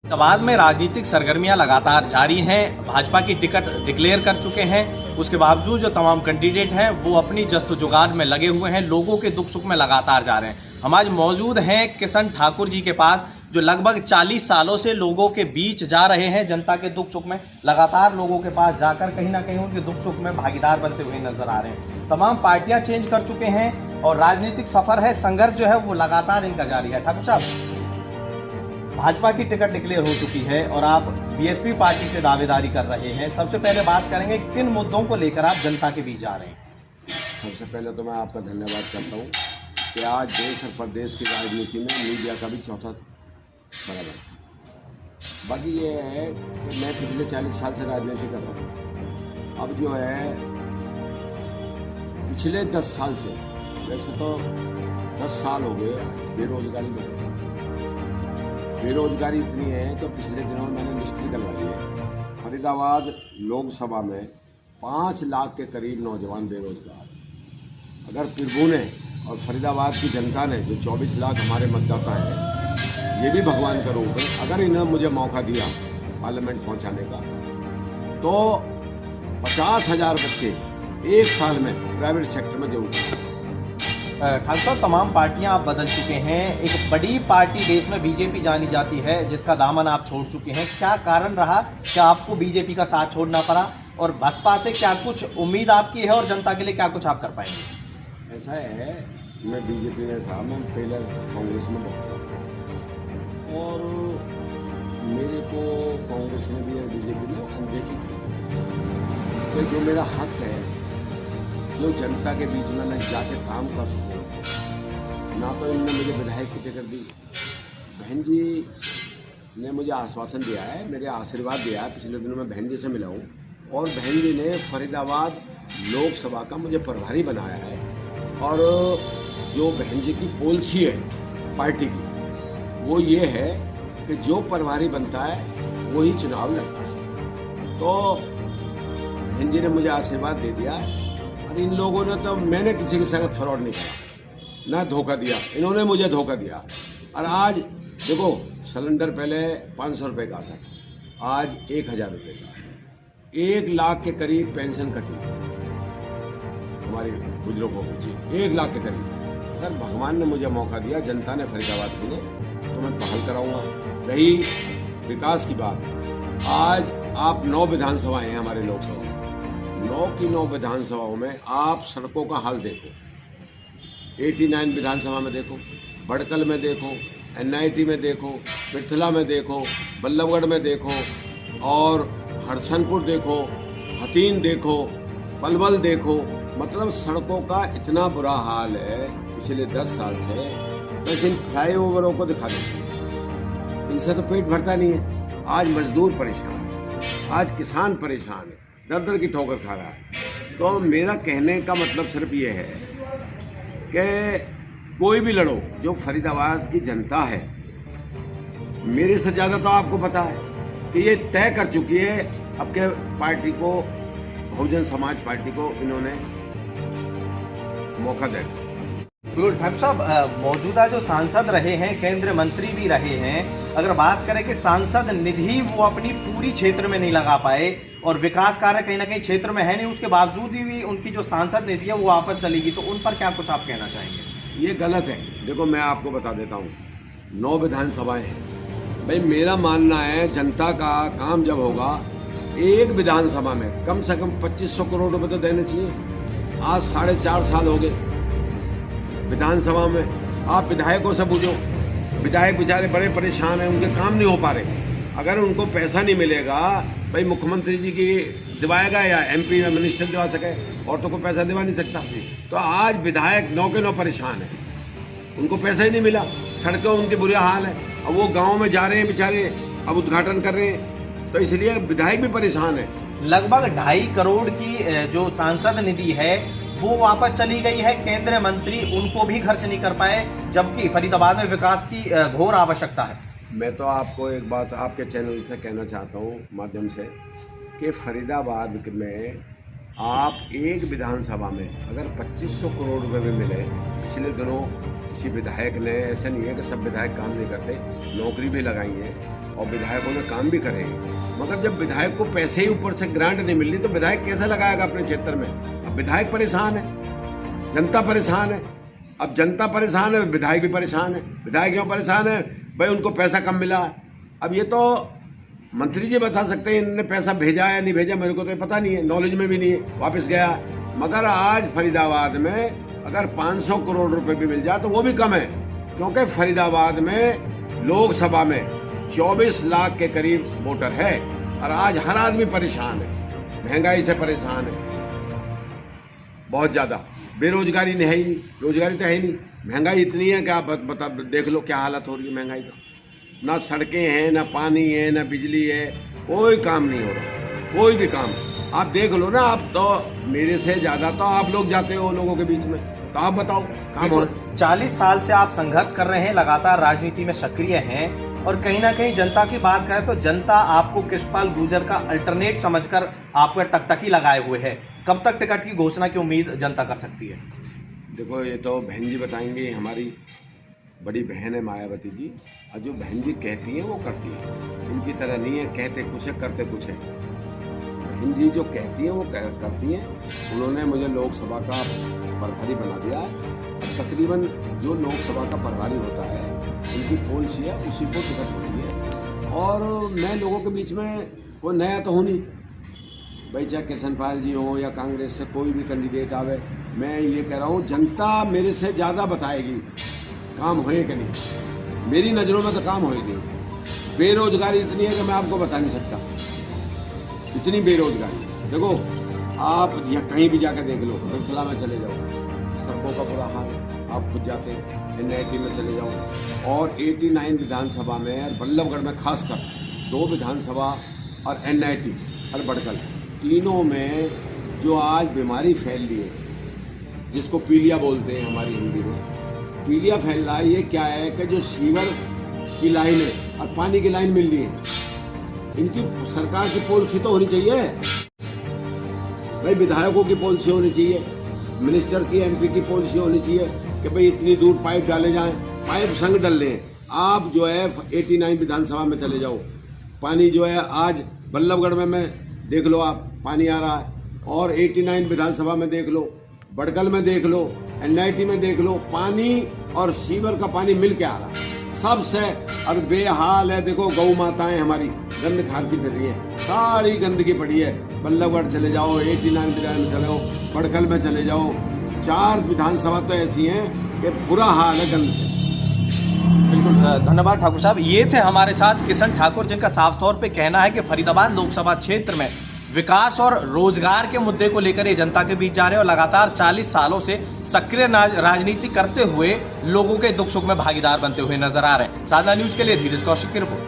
फरीदाबाद में राजनीतिक सरगर्मियां लगातार जारी हैं। भाजपा की टिकट डिक्लेयर कर चुके हैं। उसके बावजूद जो तमाम कैंडिडेट हैं वो अपनी जस्तुजुगाड़ में लगे हुए हैं, लोगों के दुख सुख में लगातार जा रहे हैं। हम आज मौजूद हैं किशन ठाकुर जी के पास, जो लगभग 40 सालों से लोगों के बीच जा रहे हैं, जनता के दुख सुख में लगातार लोगों के पास जाकर कहीं ना कहीं उनके दुख सुख में भागीदार बनते हुए नजर आ रहे हैं। तमाम पार्टियां चेंज कर चुके हैं और राजनीतिक सफर है, संघर्ष जो है वो लगातार इनका जारी है। ठाकुर साहब, भाजपा की टिकट डिक्लेयर हो चुकी है और आप बीएसपी पार्टी से दावेदारी कर रहे हैं। सबसे पहले बात करेंगे किन मुद्दों को लेकर आप जनता के बीच जा रहे हैं? सबसे पहले तो मैं आपका धन्यवाद करता हूँ कि आज देश और प्रदेश की राजनीति में मीडिया का भी चौथा बराबर है। बाकी ये है कि मैं पिछले 40 साल से राजनीति कर रहा हूँ। अब जो है पिछले 10 साल से, वैसे तो 10 साल हो गए बेरोजगारी इतनी है कि पिछले दिनों में मैंने लिस्ट निकलवाई है। फरीदाबाद लोकसभा में 5 लाख के करीब नौजवान बेरोजगार। अगर पिरगू ने और फरीदाबाद की जनता ने जो 24 लाख हमारे मतदाता हैं, ये भी भगवान का रूप है, अगर इन्होंने मुझे मौका दिया पार्लियामेंट पहुंचाने का, तो 50,000 बच्चे एक साल में प्राइवेट सेक्टर में जरूर। ठाकुर साहब, तमाम पार्टियां आप बदल चुके हैं। एक बड़ी पार्टी देश में बीजेपी जानी जाती है, जिसका दामन आप छोड़ चुके हैं। क्या कारण रहा, क्या आपको बीजेपी का साथ छोड़ना पड़ा और बसपा से क्या कुछ उम्मीद आपकी है और जनता के लिए क्या कुछ आप कर पाएंगे? ऐसा है, मैं बीजेपी में था, मैं पहले कांग्रेस में बैठा और मेरे को कांग्रेस ने भी और बीजेपी ने अनदेखी की कि जो मेरा हक है, जो जनता के बीच में मैं जाके काम कर सकूँ, ना तो इन्होंने मुझे विधायक की टिकट दी। बहन जी ने मुझे आश्वासन दिया है, मेरे आशीर्वाद दिया है, पिछले दिनों में बहन जी से मिला हूँ और बहन जी ने फरीदाबाद लोकसभा का मुझे प्रभारी बनाया है। और जो बहन जी की पॉलिसी है पार्टी की, वो ये है कि जो प्रभारी बनता है वही चुनाव लड़ता है। तो बहन जी ने मुझे आशीर्वाद दे दिया और इन लोगों ने तो, मैंने किसी के संगत फ्रॉड नहीं करा, ना धोखा दिया, इन्होंने मुझे धोखा दिया। और आज देखो, सिलेंडर पहले 500 रुपये का था, आज 1,000 रुपये का। 1 लाख के करीब पेंशन कटी हमारे बुजुर्गों की, 1 लाख के करीब। अगर भगवान ने मुझे मौका दिया, जनता ने फरीदाबाद को, तो मैं बहाल कराऊंगा। रही विकास की बात, आज आप 9 विधानसभाएं हैं हमारे लोकसभा में, 9 की 9 विधानसभाओं में आप सड़कों का हाल देखो। 89 विधानसभा में देखो, भड़कल में देखो, NIT में देखो, पृथला में देखो, बल्लभगढ़ में देखो, और हरसनपुर देखो, हतीन देखो, पलवल देखो। मतलब सड़कों का इतना बुरा हाल है पिछले 10 साल से। वैसे इन फ्लाईओवरों को दिखा देते हैं, इनसे तो पेट भरता नहीं है। आज मजदूर परेशान है, आज किसान परेशान है, दर दर की ठोकर खा रहा है। तो मेरा कहने का मतलब सिर्फ ये है कि कोई भी लड़ो, जो फरीदाबाद की जनता है, मेरे से ज़्यादा तो आपको पता है कि ये तय कर चुकी है अब के पार्टी को, बहुजन समाज पार्टी को इन्होंने मौका दे। बिल्कुल ठाकुर साहब, मौजूदा जो सांसद रहे हैं, केंद्रीय मंत्री भी रहे हैं, अगर बात करें कि सांसद निधि वो अपनी पूरी क्षेत्र में नहीं लगा पाए और विकास कार्य कहीं ना कहीं क्षेत्र में है नहीं, उसके बावजूद भी उनकी जो सांसद निधि है वो वापस चलेगी, तो उन पर क्या कुछ आप कहना चाहेंगे? ये गलत है। देखो, मैं आपको बता देता हूँ, 9 विधानसभाएं हैं भाई। मेरा मानना है जनता का काम जब होगा, एक विधानसभा में कम से कम 2500 करोड़ रुपए तो देने चाहिए। आज 4.5 साल हो गए विधानसभा में। आप विधायकों से पूछो, विधायक बेचारे बड़े परेशान हैं, उनके काम नहीं हो पा रहे। अगर उनको पैसा नहीं मिलेगा, भाई मुख्यमंत्री जी की दिवाएगा या MP या मिनिस्टर दिवा सके, और तो कोई पैसा दिवा नहीं सकता। तो आज विधायक 9 के 9 परेशान है, उनको पैसा ही नहीं मिला, सड़कें उनकी बुरा हाल है। अब वो गांव में जा रहे हैं बेचारे, अब उद्घाटन कर रहे हैं, तो इसलिए विधायक भी परेशान है। लगभग 2.5 करोड़ की जो सांसद निधि है वो वापस चली गई है। केंद्रीय मंत्री उनको भी खर्च नहीं कर पाए, जबकि फरीदाबाद में विकास की घोर आवश्यकता है। मैं तो आपको एक बात आपके चैनल से कहना चाहता हूँ माध्यम से, कि फरीदाबाद में आप एक विधानसभा में अगर 2500 करोड़ रुपए भी मिले, पिछले दिनों किसी विधायक ने, ऐसा नहीं है कि सब विधायक काम नहीं करते, नौकरी भी लगाई है और विधायकों ने काम भी करे, मगर जब विधायक को पैसे ही ऊपर से ग्रांट नहीं मिल रही तो विधायक कैसे लगाएगा अपने क्षेत्र में। अब विधायक परेशान है, जनता परेशान है। अब जनता परेशान है, विधायक भी परेशान है। विधायक क्यों परेशान है? भाई उनको पैसा कम मिला है। अब ये तो मंत्री जी बता सकते हैं इन्होंने पैसा भेजा या नहीं भेजा, मेरे को तो पता नहीं है, नॉलेज में भी नहीं है, वापस गया। मगर आज फरीदाबाद में अगर 500 करोड़ रुपए भी मिल जाए तो वो भी कम है, क्योंकि फरीदाबाद में लोकसभा में 24 लाख के करीब वोटर है और आज हर आदमी परेशान है, महंगाई से परेशान है बहुत ज़्यादा। बेरोजगारी नहीं है ही नहीं, रोजगारी तो है ही नहीं, महंगाई इतनी है कि आप बता देख लो क्या हालत हो रही है महंगाई का। ना सड़कें हैं, ना पानी है, ना बिजली है, कोई काम नहीं हो रहा, कोई भी काम। आप देख लो ना, आप तो मेरे से ज़्यादा तो आप लोग जाते हो लोगों के बीच में, तो आप बताओ काम हो रहा। 40 साल से आप संघर्ष कर रहे हैं, लगातार राजनीति में सक्रिय हैं और कहीं ना कहीं जनता की बात करें तो जनता आपको कृष्णपाल गुर्जर का अल्टरनेट समझकर आपका टकटकी लगाए हुए है। कब तक टिकट की घोषणा की उम्मीद जनता कर सकती है? देखो ये तो बहन जी बताएंगे, हमारी बड़ी बहन है मायावती जी, और जो बहन जी कहती हैं वो करती हैं, उनकी तरह नहीं है कहते कुछ है करते कुछ है। बहन जी जो कहती हैं वो करती हैं। उन्होंने मुझे लोकसभा का प्रभारी बना दिया है, तकरीबन जो लोकसभा का प्रभारी होता है उनकी पॉलिसी है उसी को टिकट होती है। और मैं लोगों के बीच में कोई नया तो हूँ नहीं भाई, चाहे कृष्णपाल जी हो या कांग्रेस से कोई भी कैंडिडेट आवे, मैं ये कह रहा हूँ जनता मेरे से ज़्यादा बताएगी काम होए कि नहीं। मेरी नज़रों में तो काम होएगी। बेरोजगारी इतनी है कि मैं आपको बता नहीं सकता, इतनी बेरोजगारी। देखो आप यहाँ कहीं भी जाकर देख लो, धर्मशाला में चले जाओ, सड़कों का बुरा हाल, आप खुद जाते हैं, NIT में चले जाओ, और 89 विधानसभा में और बल्लभगढ़ में खासकर 2 विधानसभा और NIT और बड़कल, तीनों में जो आज बीमारी फैल रही है जिसको पीलिया बोलते हैं हमारी हिंदी में, पीलिया फैल रहा है। ये क्या है कि जो सीवर की लाइन है और पानी की लाइन मिल रही है, इनकी सरकार की पॉलिसी तो होनी चाहिए भाई, विधायकों की पॉलिसी होनी चाहिए, मिनिस्टर की MP की पॉलिसी होनी चाहिए कि भाई इतनी दूर पाइप डाले जाएं, पाइप संग डल लें। आप जो है 89 विधानसभा में चले जाओ, पानी जो है आज बल्लभगढ़ में देख लो आप, पानी आ रहा है, और 89 विधानसभा में देख लो, बड़कल में देख लो, NIT में देख लो, पानी और सीवर का पानी मिल के आ रहा है सबसे। और बेहाल है, देखो गौ माताएं हमारी गंद खाती फिर रही है, सारी गंदगी पड़ी है। बल्लभगढ़ चले जाओ, 89 विधान में चले जाओ, बड़कल में चले जाओ, 4 विधानसभा तो ऐसी हैं कि बुरा हाल है गंद से। बिल्कुल, धन्यवाद ठाकुर साहब। ये थे हमारे साथ किशन ठाकुर, जिनका साफ तौर पे कहना है कि फरीदाबाद लोकसभा क्षेत्र में विकास और रोजगार के मुद्दे को लेकर ये जनता के बीच जा रहे हैं और लगातार 40 सालों से सक्रिय राजनीति करते हुए लोगों के दुख सुख में भागीदार बनते हुए नजर आ रहे हैं। साधना न्यूज के लिए धीरज कौशिक की रिपोर्ट।